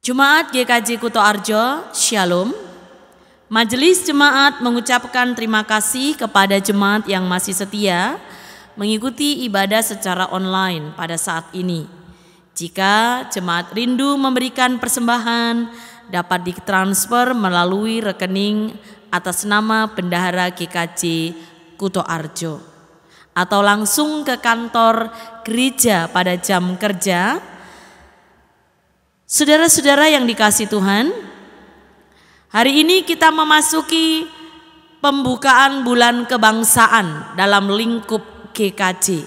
Jemaat GKJ Kuto Arjo, Shalom. Majelis Jemaat mengucapkan terima kasih kepada jemaat yang masih setia mengikuti ibadah secara online pada saat ini. Jika jemaat rindu memberikan persembahan, dapat ditransfer melalui rekening atas nama Bendahara GKJ Kuto Arjo atau langsung ke kantor gereja pada jam kerja. Saudara-saudara yang dikasihi Tuhan, hari ini kita memasuki pembukaan bulan kebangsaan dalam lingkup GKJ.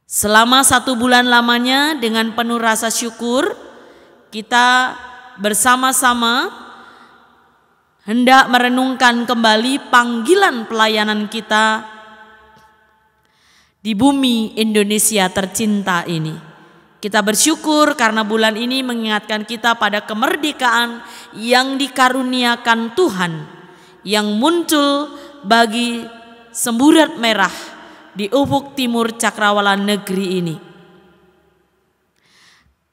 Selama 1 bulan lamanya dengan penuh rasa syukur, kita bersama-sama hendak merenungkan kembali panggilan pelayanan kita di bumi Indonesia tercinta ini. Kita bersyukur karena bulan ini mengingatkan kita pada kemerdekaan yang dikaruniakan Tuhan, yang muncul bagi semburat merah di ufuk timur cakrawala negeri ini.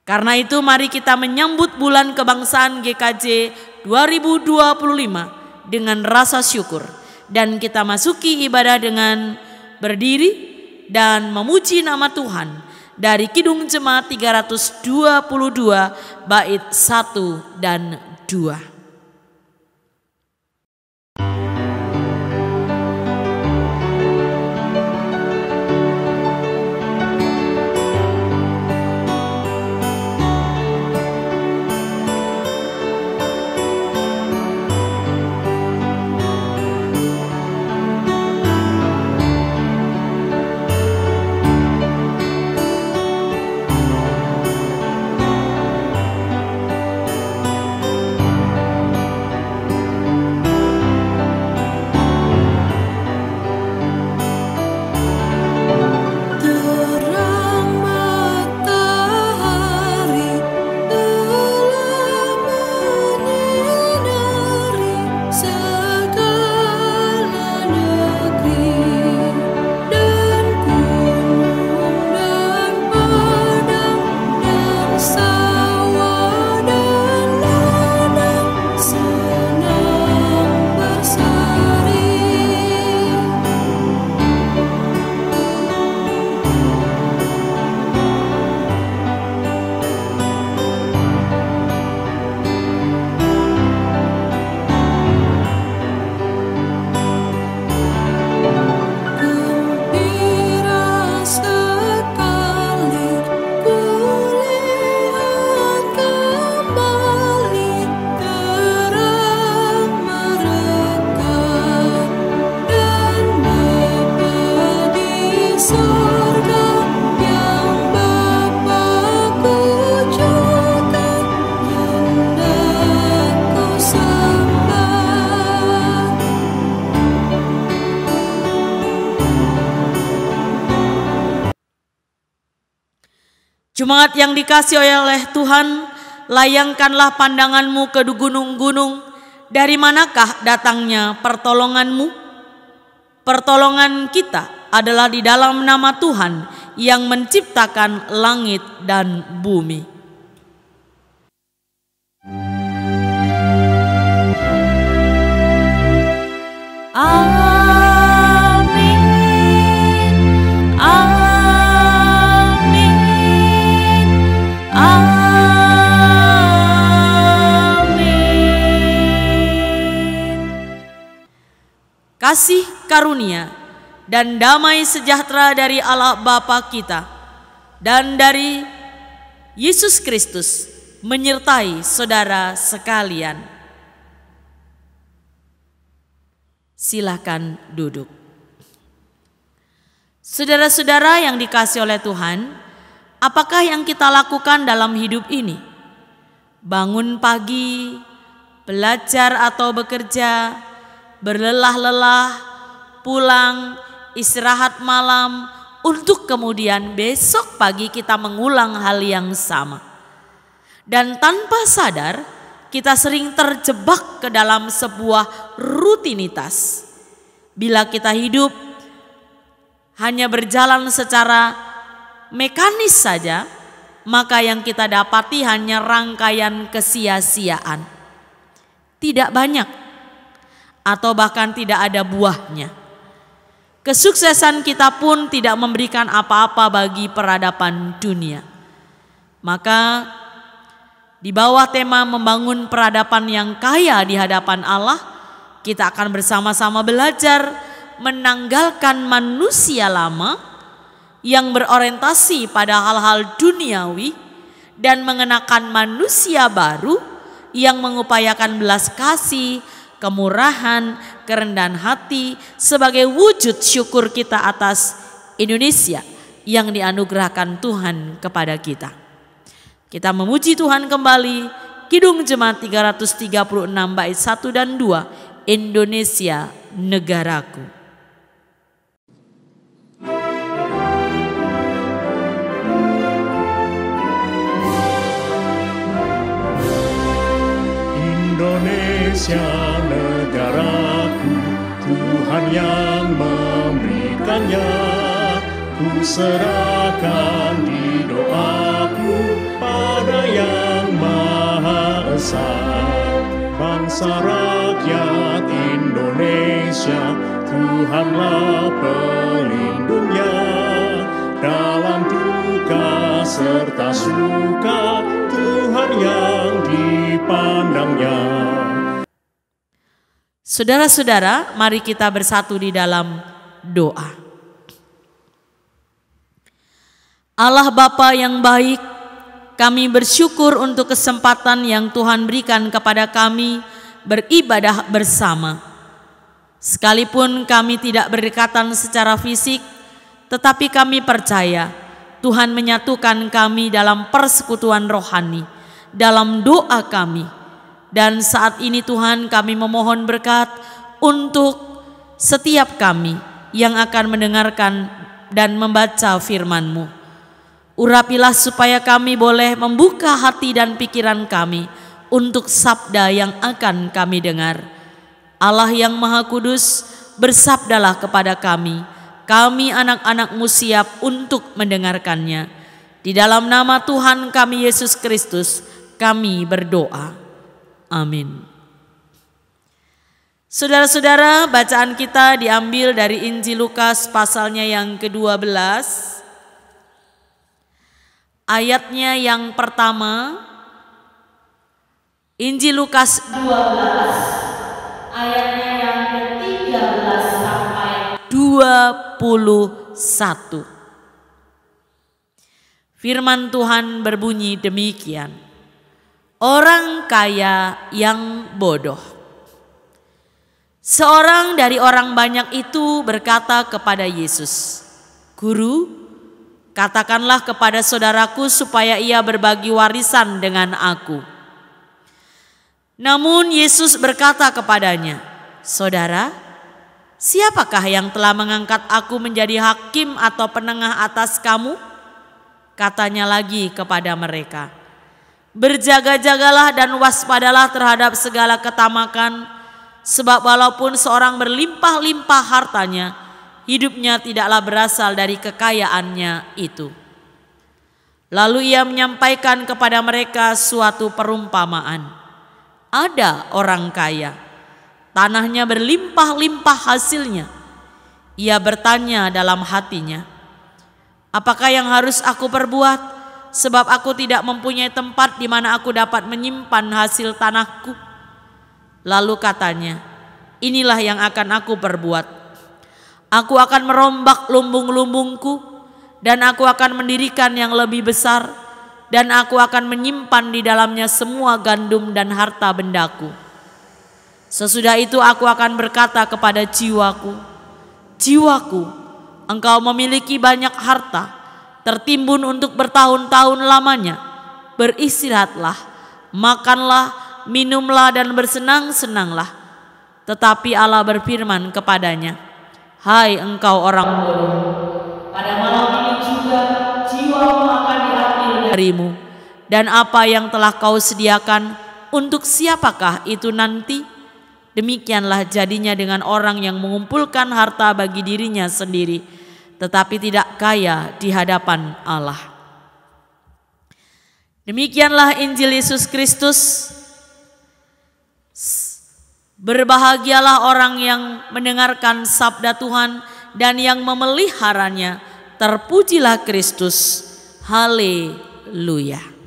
Karena itu mari kita menyambut bulan kebangsaan GKJ 2025 dengan rasa syukur, dan kita masuki ibadah dengan berdiri dan memuji nama Tuhan dari Kidung Jemaat 322 bait 1 dan 2. Jemaat yang dikasihi oleh Tuhan, layangkanlah pandanganmu ke gunung-gunung. Dari manakah datangnya pertolonganmu? Pertolongan kita adalah di dalam nama Tuhan yang menciptakan langit dan bumi. Kasih karunia dan damai sejahtera dari Allah Bapa kita dan dari Yesus Kristus menyertai saudara sekalian. Silakan duduk. Saudara-saudara yang dikasihi oleh Tuhan, apakah yang kita lakukan dalam hidup ini? Bangun pagi, belajar atau bekerja, berlelah-lelah, pulang, istirahat malam, untuk kemudian besok pagi kita mengulang hal yang sama. Dan tanpa sadar, kita sering terjebak ke dalam sebuah rutinitas. Bila kita hidup hanya berjalan secara mekanis saja, maka yang kita dapati hanya rangkaian kesia-siaan. Tidak banyak atau bahkan tidak ada buahnya. Kesuksesan kita pun tidak memberikan apa-apa bagi peradaban dunia. Maka di bawah tema membangun peradaban yang kaya di hadapan Allah, kita akan bersama-sama belajar menanggalkan manusia lama yang berorientasi pada hal-hal duniawi dan mengenakan manusia baru yang mengupayakan belas kasih, kemurahan, kerendahan hati sebagai wujud syukur kita atas Indonesia yang dianugerahkan Tuhan kepada kita. Kita memuji Tuhan kembali. Kidung Jemaat 336 bait 1 dan 2, Indonesia negaraku. Indonesia negaraku, Tuhan yang memberikannya. Ku serahkan di doaku pada Yang Maha Esa. Bangsa rakyat Indonesia, Tuhanlah pelindungnya. Dalam duka serta suka, Tuhan yang dipandangnya. Saudara-saudara, mari kita bersatu di dalam doa. Allah Bapa yang baik, kami bersyukur untuk kesempatan yang Tuhan berikan kepada kami beribadah bersama. Sekalipun kami tidak berdekatan secara fisik, tetapi kami percaya Tuhan menyatukan kami dalam persekutuan rohani, dalam doa kami. Dan saat ini Tuhan, kami memohon berkat untuk setiap kami yang akan mendengarkan dan membaca firman-Mu. Urapilah supaya kami boleh membuka hati dan pikiran kami untuk sabda yang akan kami dengar. Allah yang Maha Kudus, bersabdalah kepada kami. Kami anak-anak-Mu siap untuk mendengarkannya. Di dalam nama Tuhan kami Yesus Kristus, kami berdoa. Amin. Saudara-saudara, bacaan kita diambil dari Injil Lukas pasalnya yang ke-12. Ayatnya yang pertama, Injil Lukas 12, ayatnya yang ke-13 sampai 21. Firman Tuhan berbunyi demikian. Orang kaya yang bodoh. Seorang dari orang banyak itu berkata kepada Yesus, "Guru, katakanlah kepada saudaraku supaya ia berbagi warisan dengan aku." Namun Yesus berkata kepadanya, "Saudara, siapakah yang telah mengangkat aku menjadi hakim atau penengah atas kamu?" Katanya lagi kepada mereka, "Berjaga-jagalah dan waspadalah terhadap segala ketamakan, sebab walaupun seorang berlimpah-limpah hartanya, hidupnya tidaklah berasal dari kekayaannya itu." Lalu ia menyampaikan kepada mereka suatu perumpamaan. Ada orang kaya, tanahnya berlimpah-limpah hasilnya. Ia bertanya dalam hatinya, "Apakah yang harus aku perbuat? Sebab aku tidak mempunyai tempat di mana aku dapat menyimpan hasil tanahku." Lalu katanya, "Inilah yang akan aku perbuat. Aku akan merombak lumbung-lumbungku, dan aku akan mendirikan yang lebih besar, dan aku akan menyimpan di dalamnya semua gandum dan harta bendaku. Sesudah itu aku akan berkata kepada jiwaku, jiwaku, engkau memiliki banyak harta, tertimbun untuk bertahun-tahun lamanya. Beristirahatlah, makanlah, minumlah dan bersenang-senanglah." Tetapi Allah berfirman kepadanya, "Hai engkau orang bodoh, pada malam ini juga jiwamu akan diambil darimu, dan apa yang telah kau sediakan, untuk siapakah itu nanti?" Demikianlah jadinya dengan orang yang mengumpulkan harta bagi dirinya sendiri, tetapi tidak kaya di hadapan Allah. Demikianlah Injil Yesus Kristus. Berbahagialah orang yang mendengarkan sabda Tuhan dan yang memeliharanya. Terpujilah Kristus. Haleluya.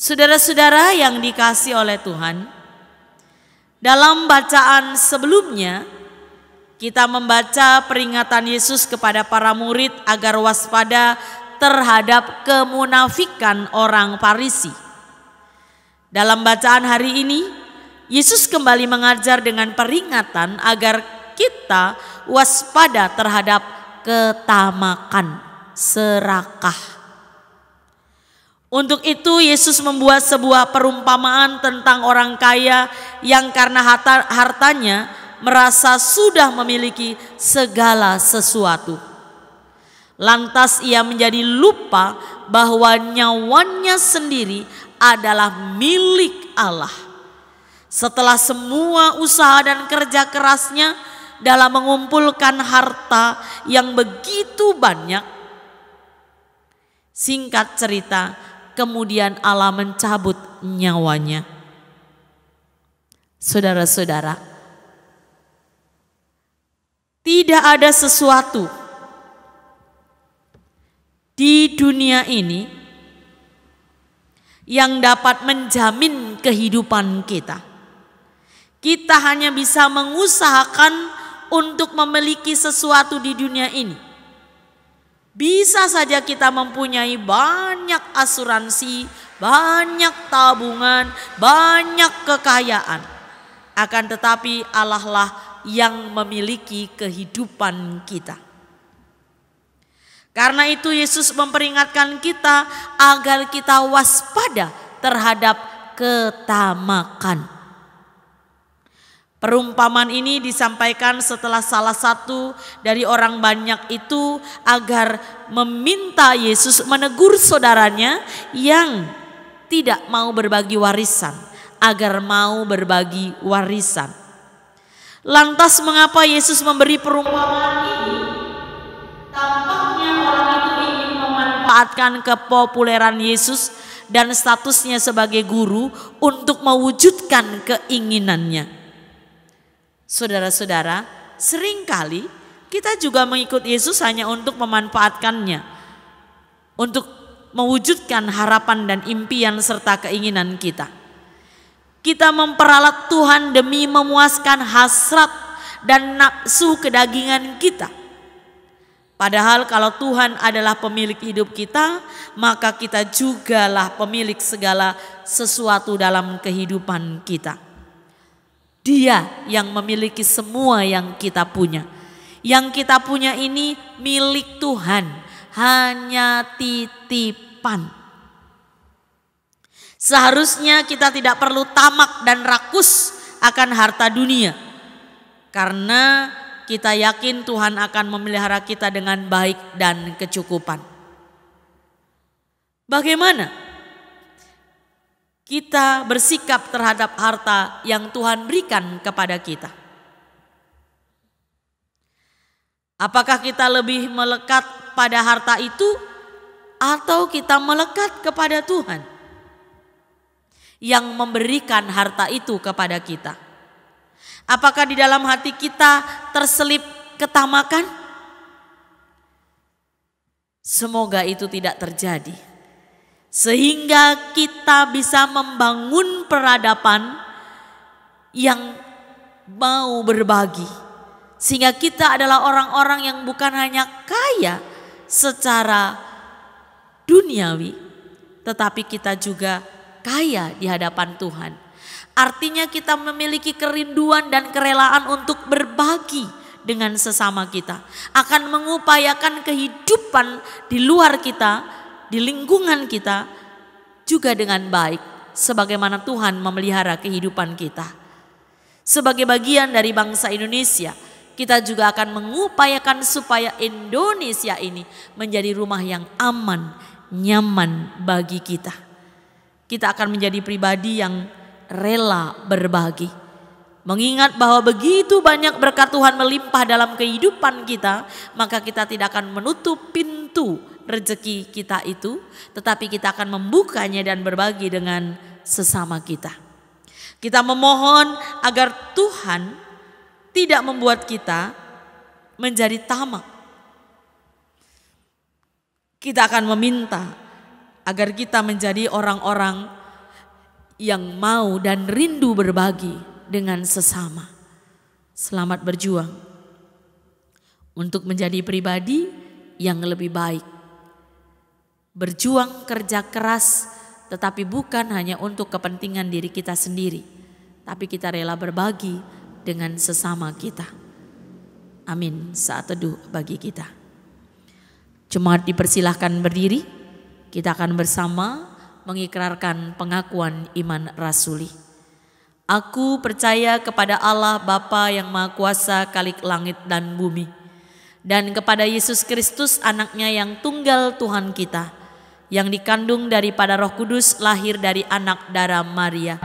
Saudara-saudara yang dikasihi oleh Tuhan, dalam bacaan sebelumnya kita membaca peringatan Yesus kepada para murid agar waspada terhadap kemunafikan orang Farisi. Dalam bacaan hari ini, Yesus kembali mengajar dengan peringatan agar kita waspada terhadap ketamakan, serakah. Untuk itu Yesus membuat sebuah perumpamaan tentang orang kaya yang karena hartanya merasa sudah memiliki segala sesuatu. Lantas ia menjadi lupa bahwa nyawanya sendiri adalah milik Allah. Setelah semua usaha dan kerja kerasnya dalam mengumpulkan harta yang begitu banyak, singkat cerita, kemudian Allah mencabut nyawanya. Saudara-saudara, tidak ada sesuatu di dunia ini yang dapat menjamin kehidupan kita. Kita hanya bisa mengusahakan untuk memiliki sesuatu di dunia ini. Bisa saja kita mempunyai banyak asuransi, banyak tabungan, banyak kekayaan. Akan tetapi Allah lah yang memiliki kehidupan kita. Karena itu Yesus memperingatkan kita agar kita waspada terhadap ketamakan. Perumpamaan ini disampaikan setelah salah satu dari orang banyak itu agar meminta Yesus menegur saudaranya yang tidak mau berbagi warisan, agar mau berbagi warisan. Lantas mengapa Yesus memberi perumpamaan ini? Tampaknya orang itu ingin memanfaatkan kepopuleran Yesus dan statusnya sebagai guru untuk mewujudkan keinginannya. Saudara-saudara, seringkali kita juga mengikut Yesus hanya untuk memanfaatkannya, untuk mewujudkan harapan dan impian serta keinginan kita. Kita memperalat Tuhan demi memuaskan hasrat dan nafsu kedagingan kita. Padahal kalau Tuhan adalah pemilik hidup kita, maka kita jugalah pemilik segala sesuatu dalam kehidupan kita. Dia yang memiliki semua yang kita punya. Yang kita punya ini milik Tuhan, hanya titipan. Seharusnya kita tidak perlu tamak dan rakus akan harta dunia. Karena kita yakin Tuhan akan memelihara kita dengan baik dan kecukupan. Bagaimana kita bersikap terhadap harta yang Tuhan berikan kepada kita? Apakah kita lebih melekat pada harta itu atau kita melekat kepada Tuhan yang memberikan harta itu kepada kita? Apakah di dalam hati kita terselip ketamakan? Semoga itu tidak terjadi. Sehingga kita bisa membangun peradaban yang mau berbagi. Sehingga kita adalah orang-orang yang bukan hanya kaya secara duniawi, tetapi kita juga kaya di hadapan Tuhan. Artinya kita memiliki kerinduan dan kerelaan untuk berbagi dengan sesama kita. Akan mengupayakan kehidupan di luar kita, di lingkungan kita juga dengan baik, sebagaimana Tuhan memelihara kehidupan kita. Sebagai bagian dari bangsa Indonesia, kita juga akan mengupayakan supaya Indonesia ini menjadi rumah yang aman, nyaman bagi kita. Kita akan menjadi pribadi yang rela berbagi. Mengingat bahwa begitu banyak berkat Tuhan melimpah dalam kehidupan kita, maka kita tidak akan menutup pintu rezeki kita itu, tetapi kita akan membukanya dan berbagi dengan sesama kita. Kita memohon agar Tuhan tidak membuat kita menjadi tamak. Kita akan meminta agar kita menjadi orang-orang yang mau dan rindu berbagi dengan sesama. Selamat berjuang untuk menjadi pribadi yang lebih baik. Berjuang kerja keras, tetapi bukan hanya untuk kepentingan diri kita sendiri, tapi kita rela berbagi dengan sesama kita. Amin. Saat teduh bagi kita. Jemaat dipersilahkan berdiri. Kita akan bersama mengikrarkan pengakuan iman rasuli. Aku percaya kepada Allah Bapa yang Maha Kuasa Khalik langit dan bumi, dan kepada Yesus Kristus anaknya yang tunggal Tuhan kita, yang dikandung daripada Roh Kudus, lahir dari anak darah Maria,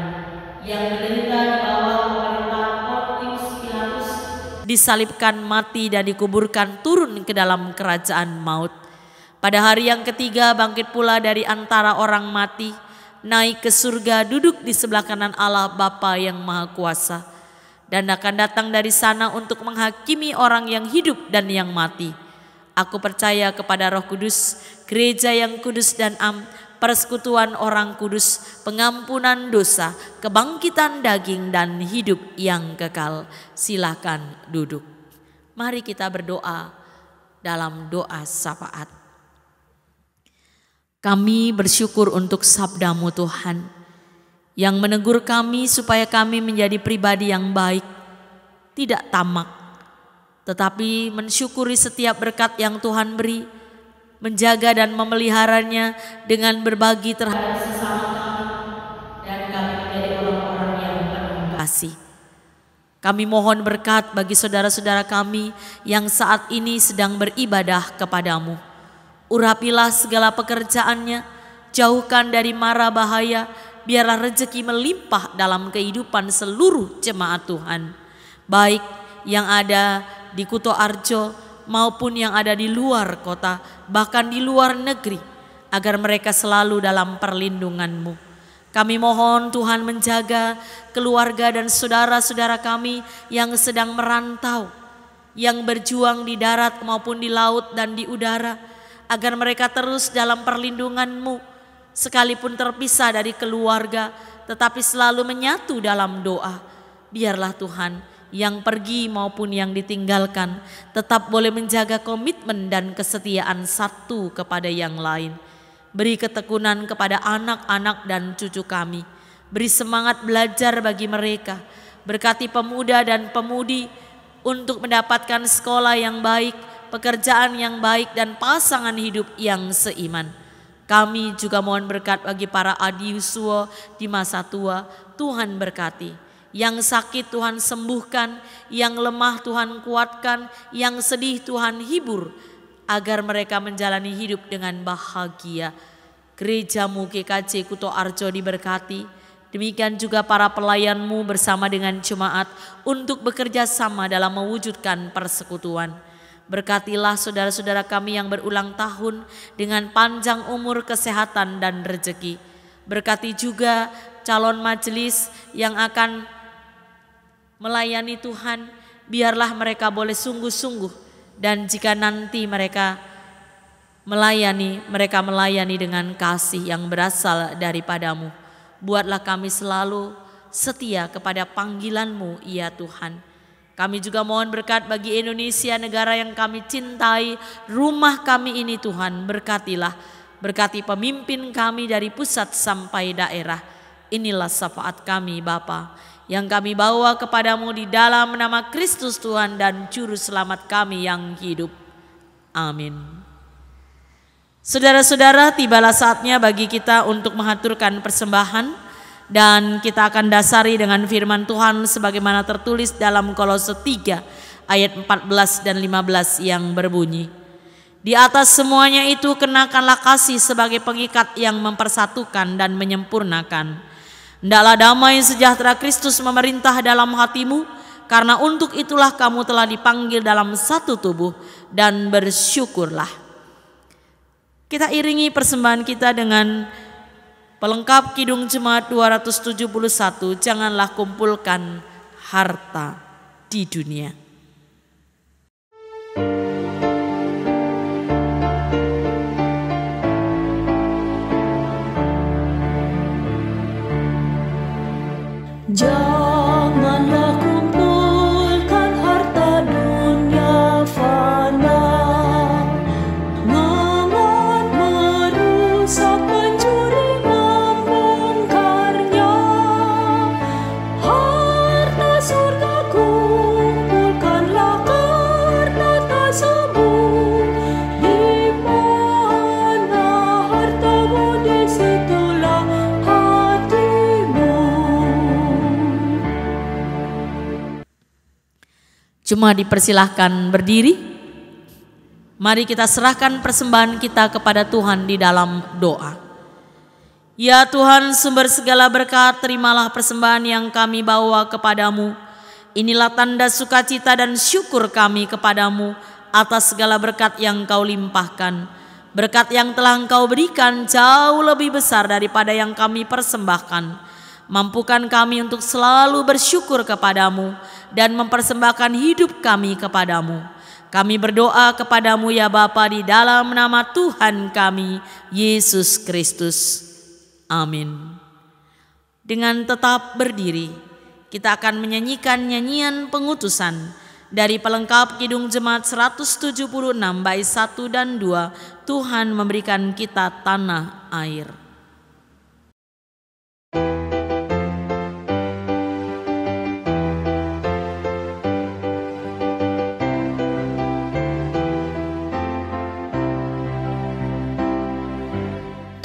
yang menderita di bawah pemerintahan Pontius Pilatus, disalibkan, mati dan dikuburkan, turun ke dalam kerajaan maut. Pada hari yang ketiga bangkit pula dari antara orang mati, naik ke surga, duduk di sebelah kanan Allah Bapa yang Maha Kuasa, dan akan datang dari sana untuk menghakimi orang yang hidup dan yang mati. Aku percaya kepada Roh Kudus, gereja yang kudus dan am, persekutuan orang kudus, pengampunan dosa, kebangkitan daging dan hidup yang kekal. Silakan duduk. Mari kita berdoa dalam doa syafaat. Kami bersyukur untuk sabda-Mu Tuhan, yang menegur kami supaya kami menjadi pribadi yang baik, tidak tamak, tetapi mensyukuri setiap berkat yang Tuhan beri, menjaga dan memeliharanya dengan berbagi terhadap sesama kami, dan kami menjadi orang-orang yang penuh kasih. Kami mohon berkat bagi saudara-saudara kami yang saat ini sedang beribadah kepadamu. Urapilah segala pekerjaannya, jauhkan dari mara bahaya, biarlah rezeki melimpah dalam kehidupan seluruh jemaat Tuhan, baik yang ada di Kuto Arjo maupun yang ada di luar kota, bahkan di luar negeri, agar mereka selalu dalam perlindungan-Mu. Kami mohon Tuhan menjaga keluarga dan saudara-saudara kami yang sedang merantau, yang berjuang di darat maupun di laut dan di udara, agar mereka terus dalam perlindungan-Mu, sekalipun terpisah dari keluarga, tetapi selalu menyatu dalam doa. Biarlah Tuhan yang pergi maupun yang ditinggalkan tetap boleh menjaga komitmen dan kesetiaan satu kepada yang lain. Beri ketekunan kepada anak-anak dan cucu kami. Beri semangat belajar bagi mereka. Berkati pemuda dan pemudi untuk mendapatkan sekolah yang baik, pekerjaan yang baik, dan pasangan hidup yang seiman. Kami juga mohon berkat bagi para adiusuo di masa tua. Tuhan berkati. Yang sakit Tuhan sembuhkan, yang lemah Tuhan kuatkan, yang sedih Tuhan hibur, agar mereka menjalani hidup dengan bahagia. Gereja-Mu GKJ Kuto Arjo diberkati. Demikian juga para pelayan-Mu bersama dengan jemaat untuk bekerja sama dalam mewujudkan persekutuan. Berkatilah saudara-saudara kami yang berulang tahun dengan panjang umur, kesehatan, dan rezeki. Berkati juga calon majelis yang akan melayani Tuhan. Biarlah mereka boleh sungguh-sungguh, dan jika nanti mereka melayani dengan kasih yang berasal daripada-Mu. Buatlah kami selalu setia kepada panggilan-Mu, ya Tuhan. Kami juga mohon berkat bagi Indonesia, negara yang kami cintai, rumah kami ini Tuhan. Berkatilah, berkati pemimpin kami dari pusat sampai daerah. Inilah syafaat kami Bapa, yang kami bawa kepadamu di dalam nama Kristus Tuhan dan Juru Selamat kami yang hidup. Amin. Saudara-saudara, tibalah saatnya bagi kita untuk mengaturkan persembahan Dan kita akan dasari dengan firman Tuhan sebagaimana tertulis dalam Kolose 3 ayat 14 dan 15 yang berbunyi, "Di atas semuanya itu kenakanlah kasih sebagai pengikat yang mempersatukan dan menyempurnakan. Hendaklah damai sejahtera Kristus memerintah dalam hatimu, karena untuk itulah kamu telah dipanggil dalam satu tubuh, dan bersyukurlah." Kita iringi persembahan kita dengan pelengkap Kidung Jemaat 271, "Janganlah kumpulkan harta di dunia." Janganlah kumpulkan harta dunia fana, mengan, merusak, mencuri, membongkarnya. Harta surga kumpulkanlah karena tak sebut. Di mana hartamu, di situlah hatimu. Cuma dipersilahkan berdiri. Mari kita serahkan persembahan kita kepada Tuhan di dalam doa. Ya Tuhan, sumber segala berkat, terimalah persembahan yang kami bawa kepadamu. Inilah tanda sukacita dan syukur kami kepadamu atas segala berkat yang Kau limpahkan. Berkat yang telah Engkau berikan jauh lebih besar daripada yang kami persembahkan. Mampukan kami untuk selalu bersyukur kepadamu dan mempersembahkan hidup kami kepadamu. Kami berdoa kepadamu ya Bapa, di dalam nama Tuhan kami, Yesus Kristus. Amin. Dengan tetap berdiri, kita akan menyanyikan nyanyian pengutusan dari pelengkap Kidung Jemaat 176 bait 1 dan 2, "Tuhan memberikan kita tanah air."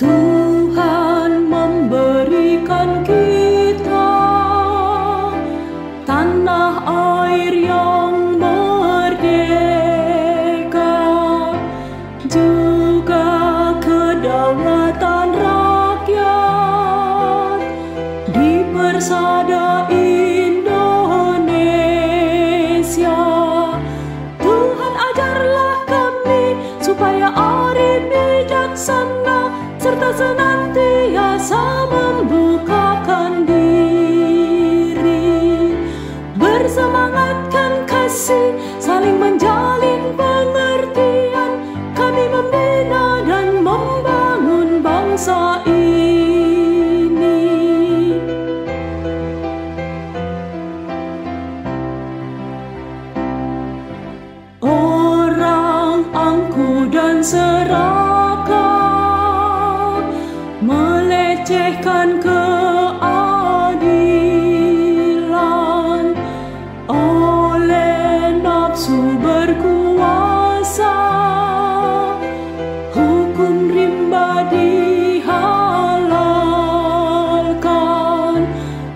Tuhan memberikan kita tanah air yang merdeka, juga kedaulatan rakyat di persada Indonesia. Tuhan ajarlah kami supaya arif bijaksana, serta senantiasa membukakan diri, bersemangatkan kasih, saling menjalin pengertian. Kami membina dan membangun bangsa ini. Orang angku dan serakah melecehkan keadilan, oleh nafsu berkuasa hukum rimba dihalalkan.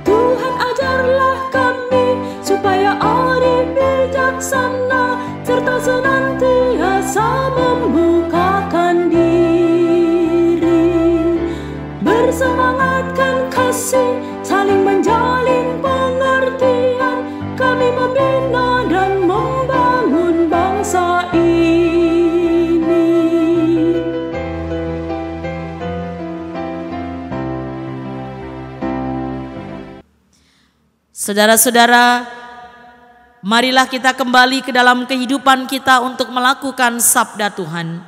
Tuhan ajarlah kami supaya arif bijaksana, serta senantiasa membukakan diri, bersemangatkan kasih, saling menjalin pengertian. Kami membina dan membangun bangsa ini. Saudara-saudara, marilah kita kembali ke dalam kehidupan kita untuk melakukan sabda Tuhan.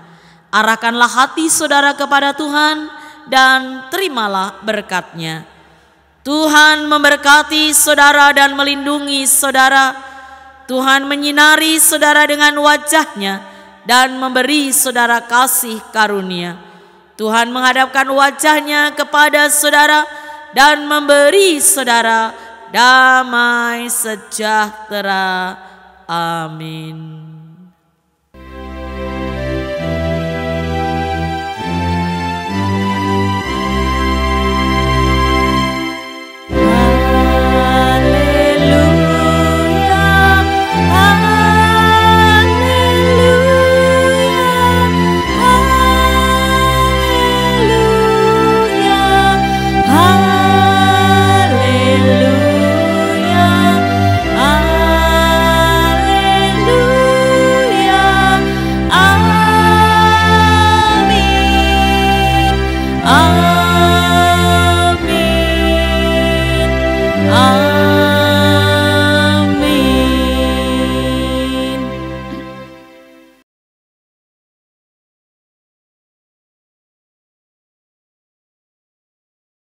Arahkanlah hati saudara kepada Tuhan dan terimalah berkat-Nya. Tuhan memberkati saudara dan melindungi saudara. Tuhan menyinari saudara dengan wajah-Nya dan memberi saudara kasih karunia. Tuhan menghadapkan wajah-Nya kepada saudara dan memberi saudara damai sejahtera. Amin.